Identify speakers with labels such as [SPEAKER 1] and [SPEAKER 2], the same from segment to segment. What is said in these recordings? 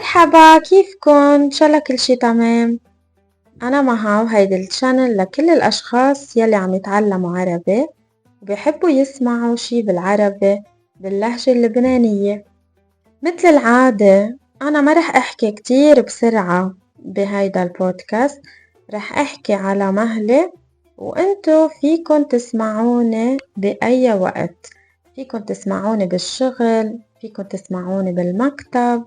[SPEAKER 1] مرحبا، كيفكن؟ إن شاء الله كل شي تمام. أنا مها وهيدي الشانل لكل الأشخاص يلي عم يتعلموا عربي وبيحبوا يسمعوا شي بالعربي باللهجة اللبنانية. مثل العادة أنا ما رح أحكي كتير بسرعة بهيدا البودكاست، رح أحكي على مهلة وإنتو فيكن تسمعوني بأي وقت. فيكن تسمعوني بالشغل، فيكن تسمعوني بالمكتب،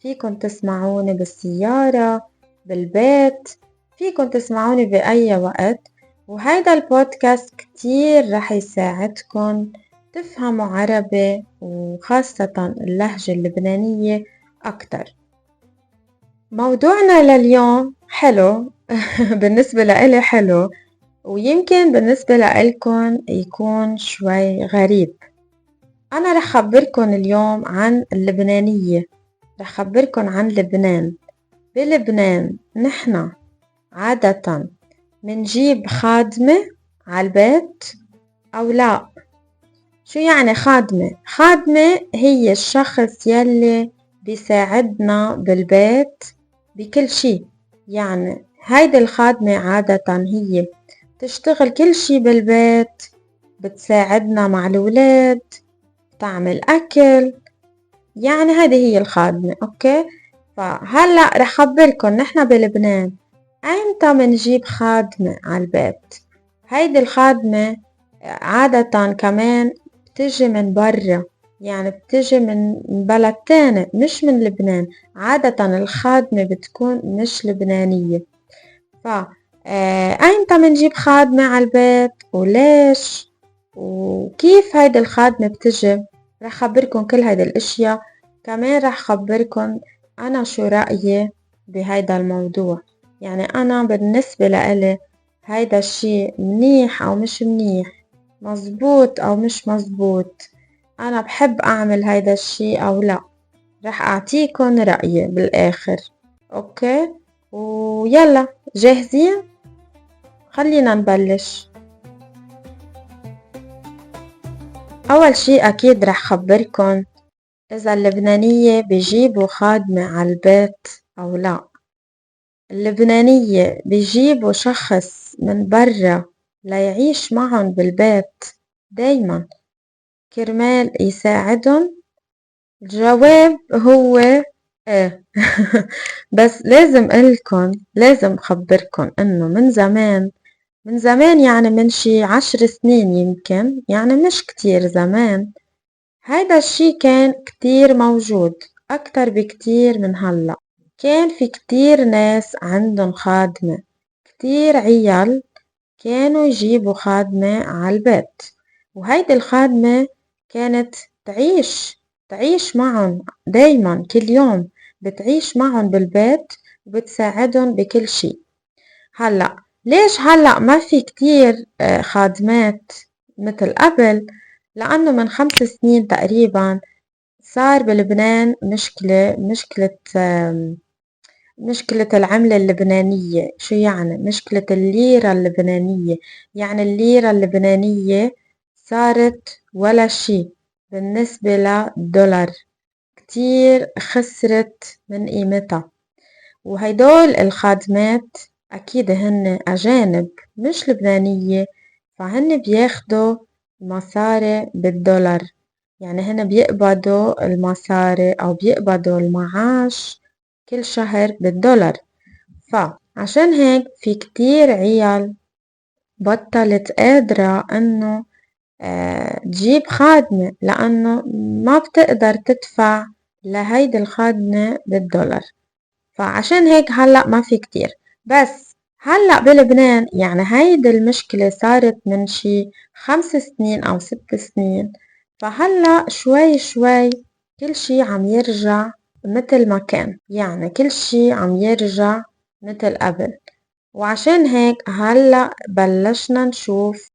[SPEAKER 1] فيكن تسمعوني بالسيارة، بالبيت، فيكن تسمعوني بأي وقت. وهيدا البودكاست كتير رح يساعدكن تفهموا عربي وخاصة اللهجة اللبنانية أكتر. موضوعنا لليوم حلو بالنسبة لإلي حلو، ويمكن بالنسبة لإلكن يكون شوي غريب. أنا رح خبركن اليوم عن اللبنانية، رح خبركن عن لبنان. بلبنان نحنا عادة منجيب خادمة عالبيت أو لا. شو يعني خادمة؟ خادمة هي الشخص يلي بيساعدنا بالبيت بكل شي. يعني هيدي الخادمة عادة هي تشتغل كل شي بالبيت، بتساعدنا مع الولاد، تعمل أكل. يعني هذه هي الخادمة. أوكي، فهلأ رح خبركن نحنا بلبنان أيمتى منجيب خادمة عالبيت. هيدي الخادمة عادة كمان بتجي من برا، يعني بتجي من بلد تاني مش من لبنان. عادة الخادمة بتكون مش لبنانية. ف أيمتى منجيب خادمة عالبيت وليش وكيف هيدي الخادمة بتجي، رح خبركن كل هيدي الاشياء. كمان رح خبركن أنا شو رأيي بهيدا الموضوع. يعني أنا بالنسبة لإلي هيدا الشي منيح أو مش منيح، مزبوط أو مش مزبوط، أنا بحب أعمل هيدا الشي أو لا. رح أعطيكن رأيي بالآخر. أوكي، ويلا جاهزين؟ خلينا نبلش. أول شي أكيد رح خبركن إذا اللبنانية بيجيبوا خادمة عالبيت أو لا. اللبنانية بيجيبوا شخص من برا ليعيش معهم بالبيت دايما كرمال يساعدهم. الجواب هو ايه. بس لازم قلكن، لازم خبركن انه من زمان يعني من شي 10 سنين يمكن، يعني مش كتير زمان، هيدا الشي كان كتير موجود أكتر بكتير من هلأ. كان في كتير ناس عندهم خادمة، كتير عيال كانوا يجيبوا خادمة عالبيت، وهيدي الخادمة كانت تعيش معهم دايما كل يوم، بتعيش معهم بالبيت وبتساعدهم بكل شي. هلأ ليش هلأ ما في كتير خادمات مثل قبل؟ لأنه من 5 سنين تقريبا صار بلبنان مشكلة العملة اللبنانية. شو يعني مشكلة الليرة اللبنانية؟ يعني الليرة اللبنانية صارت ولا شي بالنسبة للدولار، كتير خسرت من قيمتها. وهيدول الخادمات أكيد هن أجانب مش لبنانية، فهن بياخدوا مصاري بالدولار. يعني هن بيقبضوا المصاري أو بيقبضوا المعاش كل شهر بالدولار. فعشان هيك في كتير عيال بطلت قادرة انه تجيب خادمة، لأنه ما بتقدر تدفع لهيدي الخادمة بالدولار. فعشان هيك هلأ ما في كتير. بس هلأ بلبنان يعني هيدي المشكلة صارت من شي 5 سنين أو 6 سنين، فهلأ شوي شوي كل شي عم يرجع مثل ما كان، يعني كل شي عم يرجع مثل قبل. وعشان هيك هلأ بلشنا نشوف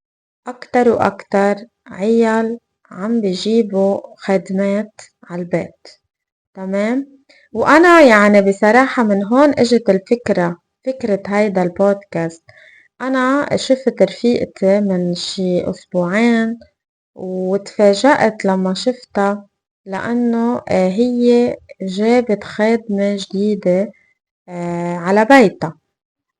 [SPEAKER 1] أكتر وأكتر عيال عم بيجيبوا خدمات عالبيت. تمام. وأنا يعني بصراحة من هون اجت فكرة هيدا البودكاست. أنا شفت رفيقتي من شي أسبوعين وتفاجأت لما شفتها لأنه هي جابت خادمة جديدة على بيتها.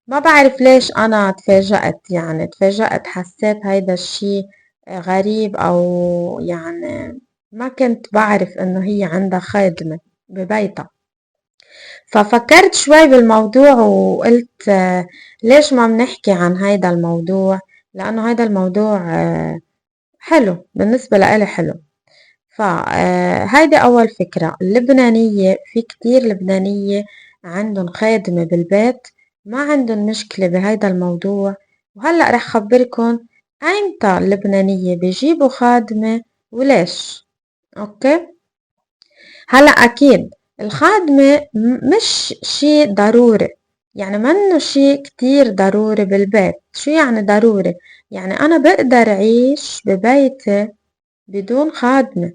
[SPEAKER 1] ما بعرف ليش أنا تفاجأت، يعني تفاجأت، حسيت هيدا الشي غريب، أو يعني ما كنت بعرف إنه هي عندها خادمة ببيتها. ففكرت شوي بالموضوع وقلت ليش ما بنحكي عن هيدا الموضوع، لأنه هيدا الموضوع حلو بالنسبة لإلي، حلو. فهيدي أول فكرة. اللبنانية، في كتير لبنانية عندهم خادمة بالبيت، ما عندهم مشكلة بهيدا الموضوع. وهلأ رح خبركن أيمتى اللبنانية بيجيبوا خادمة وليش. أوكي. هلأ أكيد الخادمة مش شي ضروري، يعني منه شي كتير ضروري بالبيت. شو يعني ضروري؟ يعني أنا بقدر أعيش ببيتي بدون خادمة،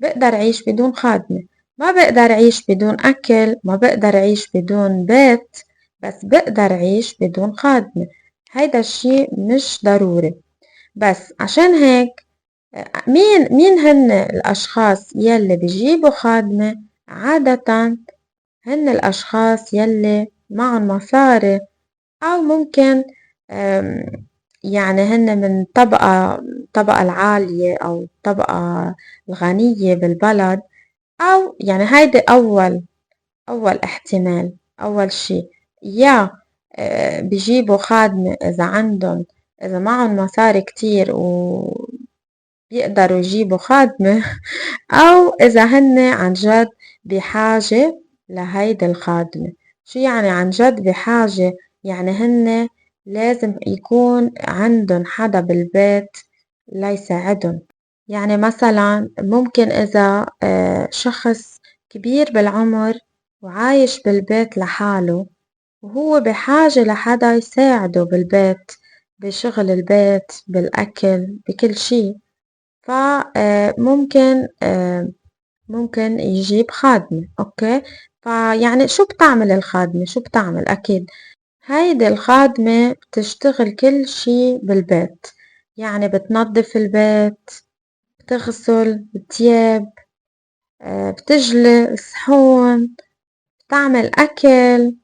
[SPEAKER 1] بقدر أعيش بدون خادمة. ما بقدر أعيش بدون أكل، ما بقدر أعيش بدون بيت، بس بقدر أعيش بدون خادمة. هيدا الشي مش ضروري. بس عشان هيك مين هن الأشخاص يلي بيجيبوا خادمة؟ عادة هن الأشخاص يلي معهم مصاري، أو ممكن آم، يعني هن من طبقة العالية أو الطبقة الغنية بالبلد. أو يعني هيدي أول احتمال. أول شي، يا بيجيبوا خادمة إذا معهم مصاري كتير وبيقدروا يجيبوا خادمة أو إذا هن عن جد بحاجة لهيدي الخادمة. شو يعني عن جد بحاجة؟ يعني هن لازم يكون عندن حدا بالبيت ليساعدن. يعني مثلا ممكن إذا شخص كبير بالعمر وعايش بالبيت لحاله، وهو بحاجة لحدا يساعده بالبيت، بشغل البيت، بالأكل، بكل شي، فممكن ممكن يجيب خادمة. أوكي. فيعني شو بتعمل الخادمة؟ شو بتعمل؟ أكيد هيدي الخادمة بتشتغل كل شي بالبيت، يعني بتنظف البيت، بتغسل التياب، بتجلي الصحون، بتعمل أكل،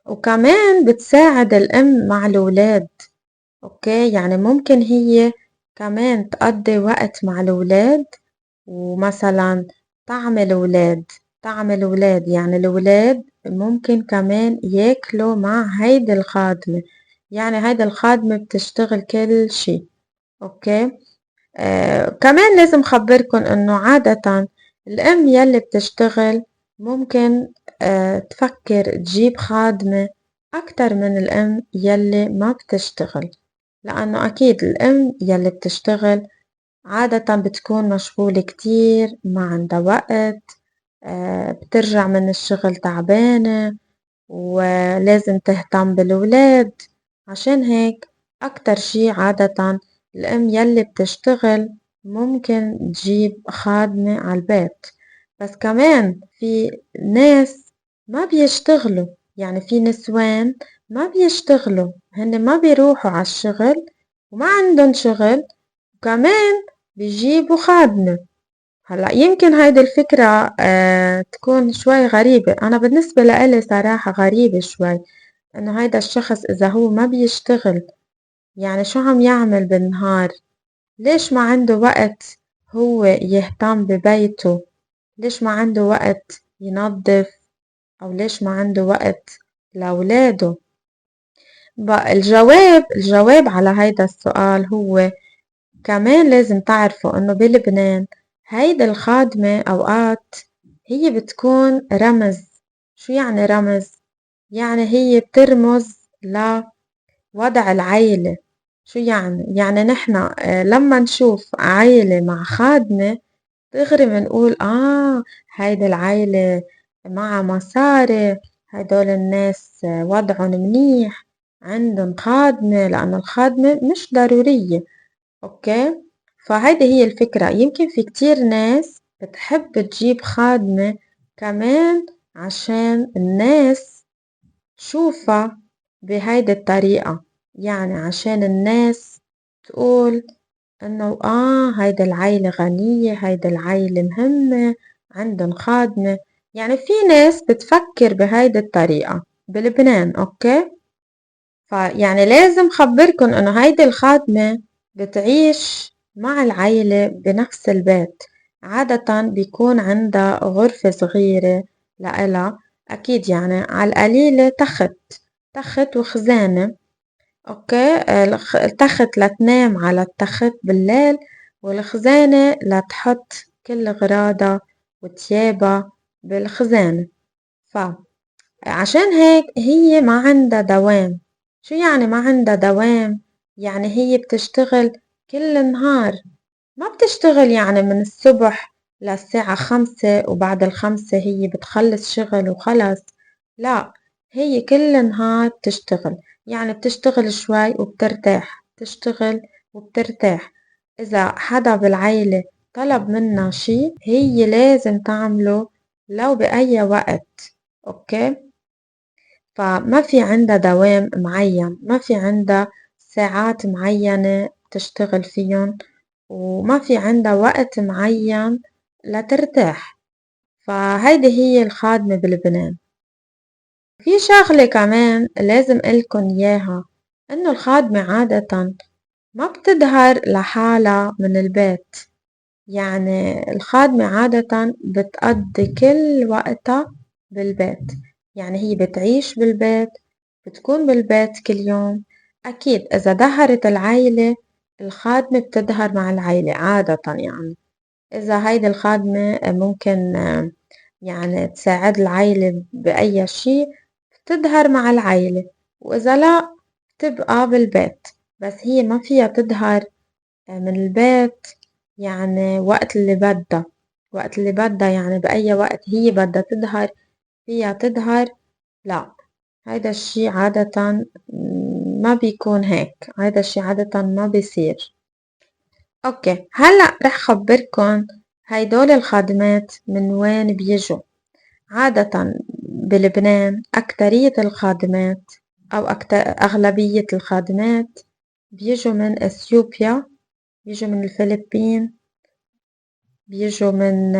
[SPEAKER 1] وكمان بتساعد الأم مع الولاد. أوكي. يعني ممكن هي كمان تقضي وقت مع الولاد، ومثلا تعمل ولاد، يعني الولاد ممكن كمان ياكلوا مع هيدي الخادمة. يعني هيدي الخادمة بتشتغل كل شي. أوكي. كمان لازم خبركن انه عادة الام يلي بتشتغل ممكن تفكر تجيب خادمة اكتر من الام يلي ما بتشتغل، لانه اكيد الام يلي بتشتغل عادة بتكون مشغولة كتير، ما عندها وقت، بترجع من الشغل تعبانة ولازم تهتم بالولاد. عشان هيك أكتر شي عادة الأم يلي بتشتغل ممكن تجيب خادمة على البيت. بس كمان في ناس ما بيشتغلوا، يعني في نسوان ما بيشتغلوا، هن ما بيروحوا على الشغل وما عندهم شغل، وكمان بيجيبوا خادمة. هلأ يمكن هيدي الفكرة تكون شوي غريبة. أنا بالنسبة لإلي صراحة غريبة شوي، إنه هيدا الشخص إذا هو ما بيشتغل، يعني شو عم يعمل بالنهار؟ ليش ما عنده وقت هو يهتم ببيته؟ ليش ما عنده وقت ينظف؟ أو ليش ما عنده وقت لأولاده؟ بقى الجواب على هيدا السؤال هو كمان لازم تعرفوا إنه بلبنان هيدي الخادمة أوقات هي بتكون رمز. شو يعني رمز؟ يعني هي بترمز لوضع العيلة. شو يعني؟ يعني نحن لما نشوف عيلة مع خادمة دغري بنقول هيدي العيلة معها مصاري، هدول الناس وضعهم منيح، عندهم خادمة، لأنه الخادمة مش ضرورية. أوكي. فهيدي هي الفكرة. يمكن في كتير ناس بتحب تجيب خادمة كمان عشان الناس تشوفها بهيدي الطريقة، يعني عشان الناس تقول إنه هيدي العيلة غنية، هيدي العيلة مهمة، عندن خادمة. يعني في ناس بتفكر بهيدي الطريقة بلبنان، أوكي؟ فيعني لازم خبركن إنه هيدي الخادمة بتعيش مع العيلة بنفس البيت. عادة بيكون عندها غرفة صغيرة لإلها، أكيد يعني على القليلة تخت وخزانة، أوكي. التخت لتنام على التخت بالليل، والخزانة لتحط كل أغراضها وتيابها بالخزانة. فعشان هيك هي ما عندها دوام. شو يعني ما عندها دوام؟ يعني هي بتشتغل كل النهار، ما بتشتغل يعني من الصبح للساعة 5 وبعد ال5 هي بتخلص شغل وخلص. لا، هي كل نهار بتشتغل، يعني بتشتغل شوي وبترتاح، تشتغل وبترتاح. إذا حدا بالعيلة طلب منها شي هي لازم تعمله لو بأي وقت، أوكي. فما في عندها دوام معين، ما في عندها ساعات معينة تشتغل فيهم، وما في عندها وقت معين لترتاح. فهيدي هي الخادمة بلبنان. في شغلة كمان لازم قلكن إياها، إنه الخادمة عادة ما بتظهر لحالها من البيت. يعني الخادمة عادة بتقضي كل وقتها بالبيت، يعني هي بتعيش بالبيت، بتكون بالبيت كل يوم. أكيد إذا ظهرت العيلة الخادمة بتظهر مع العيلة عادة. يعني إذا هيدي الخادمة ممكن يعني تساعد العيلة بأي شي بتظهر مع العيلة، وإذا لا بتبقى بالبيت. بس هي ما فيها تظهر من البيت يعني وقت اللي بدها يعني بأي وقت هي بدها تظهر فيها تظهر. لا، هيدا الشي عادة ما بيكون هيك، هيدا الشي عادة ما بيصير. اوكي، هلأ رح خبركن هيدول الخادمات من وين بيجوا. عادة بلبنان أكترية الخادمات أو أغلبية الخادمات بيجوا من إثيوبيا، بيجوا من الفلبين، بيجوا من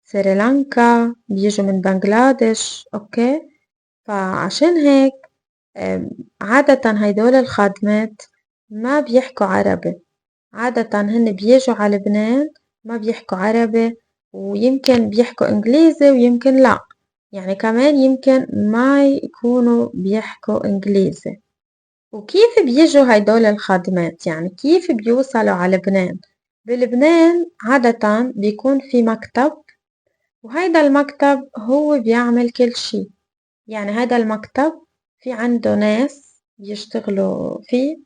[SPEAKER 1] سريلانكا، بيجوا من بنغلاديش، أوكي. فعشان هيك عادة هيدول الخادمات ما بيحكوا عربي. عادة هن بيجوا على لبنان ما بيحكوا عربي، ويمكن بيحكوا إنجليزي ويمكن لا، يعني كمان يمكن ما يكونوا بيحكوا إنجليزي. وكيف بيجوا هيدول الخادمات؟ يعني كيف بيوصلوا على لبنان؟ بلبنان عادة بيكون في مكتب، وهيدا المكتب هو بيعمل كل شي. يعني هيدا المكتب في عنده ناس بيشتغلوا فيه،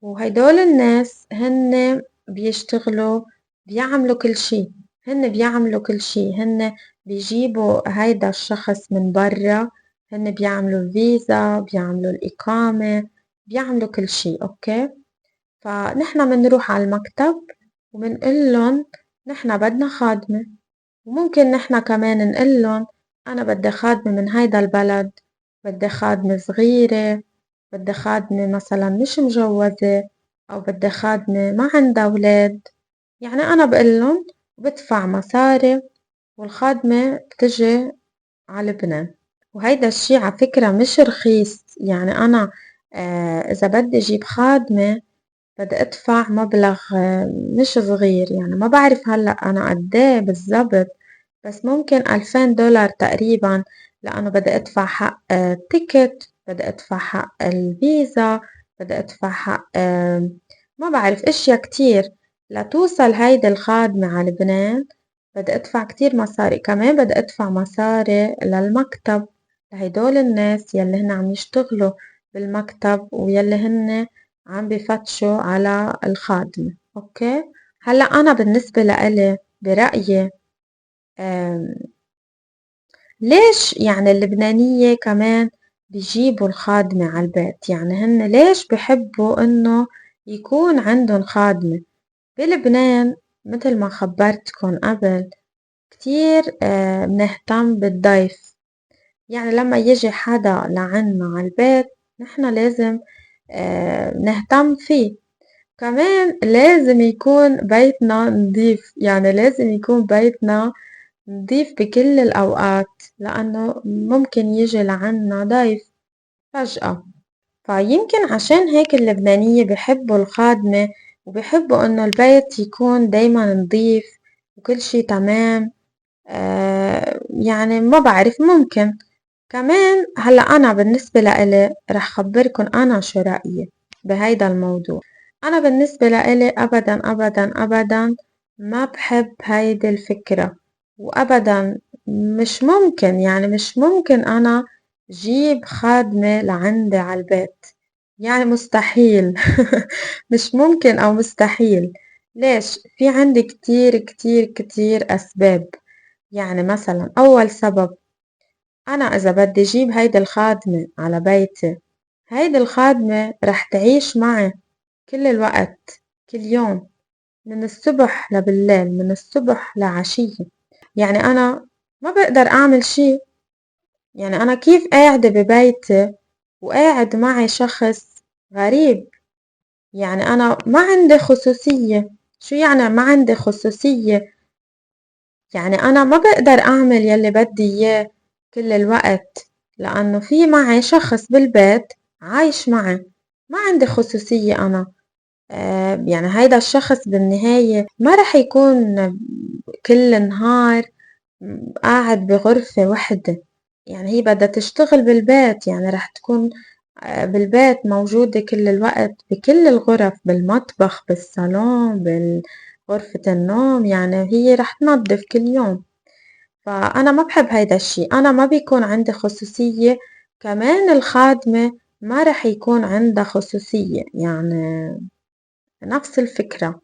[SPEAKER 1] وهيدول الناس هن بيشتغلوا بيعملوا كل شي. هن بيعملوا كل شي، هن بيجيبوا هيدا الشخص من برا، هن بيعملوا الفيزا، بيعملوا الإقامة، بيعملوا كل شي، أوكي. فنحنا منروح على المكتب ومنقلن نحنا بدنا خادمة، وممكن نحنا كمان نقلن أنا بدي خادمة من هيدا البلد، بدي خادمة صغيرة، بدي خادمة مثلا مش مجوزة، أو بدي خادمة ما عندها أولاد. يعني أنا بقلن وبدفع مصاري والخادمة بتجي على لبنان. وهيدا الشي على فكرة مش رخيص. يعني أنا إذا بدي أجيب خادمة بدي أدفع مبلغ مش صغير. يعني ما بعرف هلأ أنا قديه بالضبط، بس ممكن $2000 تقريبا، لأنه بدي أدفع حق تيكت، بدي أدفع حق الفيزا، بدي أدفع حق ما بعرف إشيا كتير لتوصل هيدي الخادمة على لبنان. بدي أدفع كتير مصاري، كمان بدي أدفع مصاري للمكتب، لهيدول الناس يلي هن عم يشتغلوا بالمكتب ويلي هن عم بفتشوا على الخادمة، أوكي. هلأ أنا بالنسبة لإلي برأيي آم، ليش يعني اللبنانية كمان بيجيبوا الخادمة على البيت؟ يعني هن ليش بحبوا إنه يكون عندهم خادمة بلبنان؟ مثل ما خبرتكن قبل كتير بنهتم بالضيف. يعني لما يجي حدا لعنا على البيت نحنا لازم نهتم فيه. كمان لازم يكون بيتنا نضيف، يعني لازم يكون بيتنا نضيف بكل الأوقات، لأنه ممكن يجي لعنا ضيف فجأة. فيمكن عشان هيك اللبنانية بيحبوا الخادمة، وبيحبوا إنه البيت يكون دايما نضيف وكل شي تمام. يعني ما بعرف، ممكن كمان. هلأ أنا بالنسبة لإلي رح خبركن أنا شو رأيي بهيدا الموضوع. أنا بالنسبة لإلي أبدا أبدا أبدا ما بحب هيدي الفكرة، وأبدا مش ممكن، يعني مش ممكن أنا جيب خادمة لعندي على البيت، يعني مستحيل. مش ممكن أو مستحيل. ليش؟ في عندي كتير كتير كتير أسباب. يعني مثلا أول سبب، أنا إذا بدي جيب هيدي الخادمة على بيتي، هيدي الخادمة رح تعيش معي كل الوقت، كل يوم، من الصبح لبالليل، من الصبح لعشية. يعني أنا ما بقدر أعمل شي. يعني أنا كيف قاعدة ببيتي وقاعد معي شخص غريب؟ يعني أنا ما عندي خصوصية. شو يعني ما عندي خصوصية؟ يعني أنا ما بقدر أعمل يلي بدي إياه كل الوقت، لأنه في معي شخص بالبيت عايش معي، ما عندي خصوصية أنا. يعني هيدا الشخص بالنهاية ما رح يكون كل نهار قاعد بغرفة وحدة. يعني هي بدها تشتغل بالبيت، يعني رح تكون بالبيت موجودة كل الوقت بكل الغرف، بالمطبخ، بالصالون، بغرفة النوم. يعني هي رح تنظف كل يوم. فأنا ما بحب هيدا الشي، أنا ما بيكون عندي خصوصية. كمان الخادمة ما رح يكون عندها خصوصية، يعني نفس الفكرة.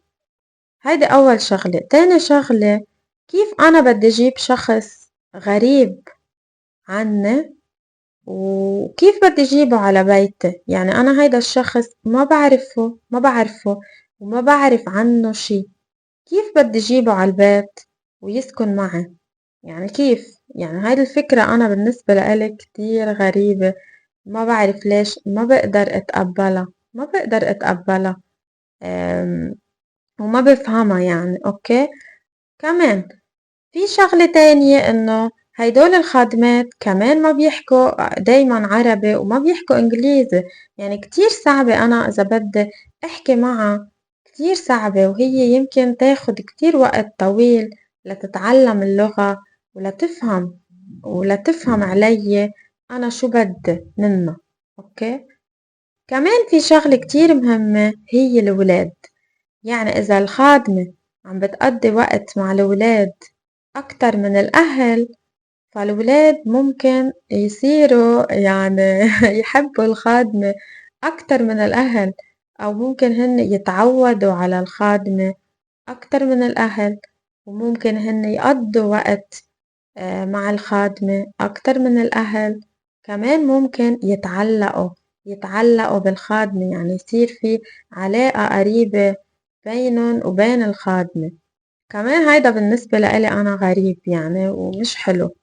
[SPEAKER 1] هيدي أول شغلة. تاني شغلة، كيف أنا بدي أجيب شخص غريب عني وكيف بدي أجيبه على بيتي؟ يعني أنا هيدا الشخص ما بعرفه وما بعرف عنه شي. كيف بدي أجيبه على البيت ويسكن معي؟ يعني كيف؟ يعني هاي الفكرة أنا بالنسبة لإلي كتير غريبة. ما بعرف ليش ما بقدر أتقبلها، ما بقدر أتقبلها. وما بفهمها يعني. أوكي. كمان في شغلة تانية، إنه هيدول الخادمات كمان ما بيحكوا دايما عربي وما بيحكوا إنجليزي. يعني كتير صعبة أنا إذا بدي أحكي معها، كتير صعبة، وهي يمكن تاخد كتير وقت طويل لتتعلم اللغة ولتفهم ولتفهم علي أنا شو بدي منها. أوكي. كمان في شغلة كتير مهمة، هي الولاد. يعني إذا الخادمة عم بتقضي وقت مع الولاد أكتر من الأهل، فالولاد ممكن يصيروا يعني يحبوا الخادمة أكتر من الأهل، أو ممكن هن يتعودوا على الخادمة أكتر من الأهل، وممكن هن يقضوا وقت مع الخادمة أكتر من الأهل. كمان ممكن يتعلقوا بالخادمة، يعني يصير في علاقة قريبة بينهم وبين الخادمة. كمان هيدا بالنسبة لإلي أنا غريب يعني ومش حلو.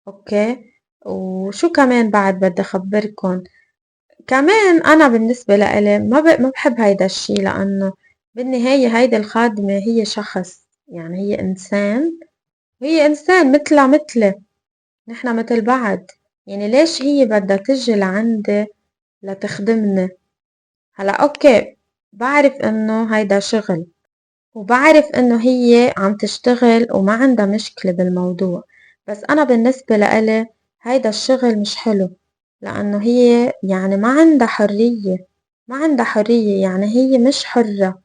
[SPEAKER 1] أوكي. وشو كمان بعد بدي أخبركن؟ كمان أنا بالنسبة لإلي ما بحب هيدا الشي، لأنه بالنهاية هيدي الخادمة هي شخص، يعني هي إنسان، وهي إنسان مثلها مثلي، نحنا مثل بعض. يعني ليش هي بدها تجي لعندي لتخدمني؟ هلا أوكي، بعرف إنه هيدا شغل، وبعرف إنه هي عم تشتغل وما عندها مشكلة بالموضوع، بس أنا بالنسبة لإلي هيدا الشغل مش حلو، لأنه هي يعني ما عندها حرية. ما عندها حرية، يعني هي مش حرة.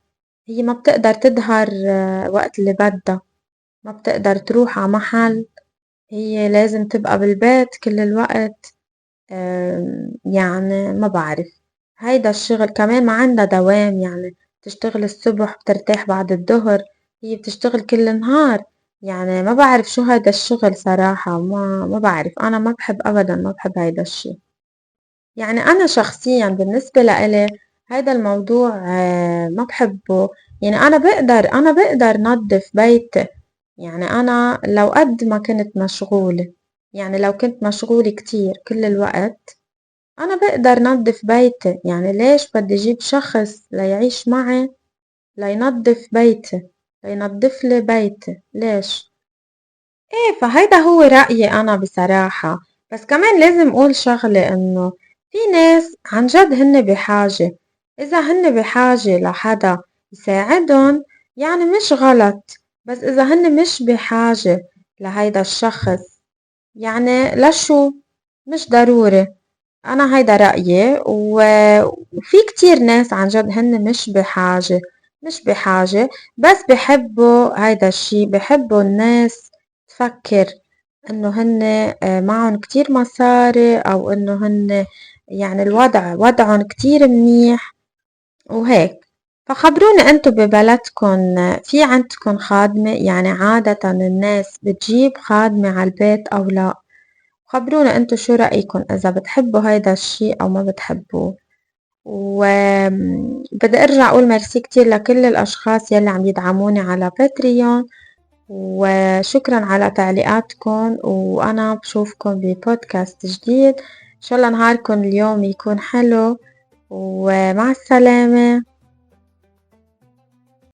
[SPEAKER 1] هي ما بتقدر تظهر وقت اللي بدها، ما بتقدر تروح على محل، هي لازم تبقى بالبيت كل الوقت. يعني ما بعرف. هيدا الشغل كمان ما عندها دوام، يعني بتشتغل الصبح بترتاح بعد الظهر، هي بتشتغل كل نهار. يعني ما بعرف شو هيدا الشغل صراحة. ما بعرف، أنا ما بحب أبدا، ما بحب هيدا الشي. يعني أنا شخصيا بالنسبة لإلي هيدا الموضوع ما بحبه. يعني أنا بقدر نظف بيتي. يعني أنا لو قد ما كنت مشغولة، يعني لو كنت مشغولة كتير كل الوقت، أنا بقدر نظف بيتي. يعني ليش بدي أجيب شخص ليعيش معي لينظف بيتي، لينظف لي بيتي. ليش؟ ايه، فهيدا هو رأيي أنا بصراحة. بس كمان لازم أقول شغلة، إنه في ناس عن جد هن بحاجة. إذا هن بحاجة لحدا يساعدن يعني مش غلط. بس إذا هن مش بحاجة لهيدا الشخص يعني لشو؟ مش ضروري. أنا هيدا رأيي. وفي كتير ناس عن جد هن مش بحاجة، مش بحاجة، بس بحبوا هيدا الشي، بحبوا الناس تفكر إنه هن معهم كتير مصاري، أو إنه هن يعني الوضع وضعهم كتير منيح وهيك. فخبروني انتو ببلدكن في عندكن خادمة؟ يعني عادة الناس بتجيب خادمة على البيت أو لا؟ خبرونا انتو شو رأيكم، اذا بتحبوا هيدا الشي او ما بتحبوه. وبدي ارجع اقول ميرسي كتير لكل الاشخاص يلي عم يدعموني على باتريون، وشكرا على تعليقاتكم. وانا بشوفكم ببودكاست جديد. ان شاء الله نهاركم اليوم يكون حلو، ومع السلامة.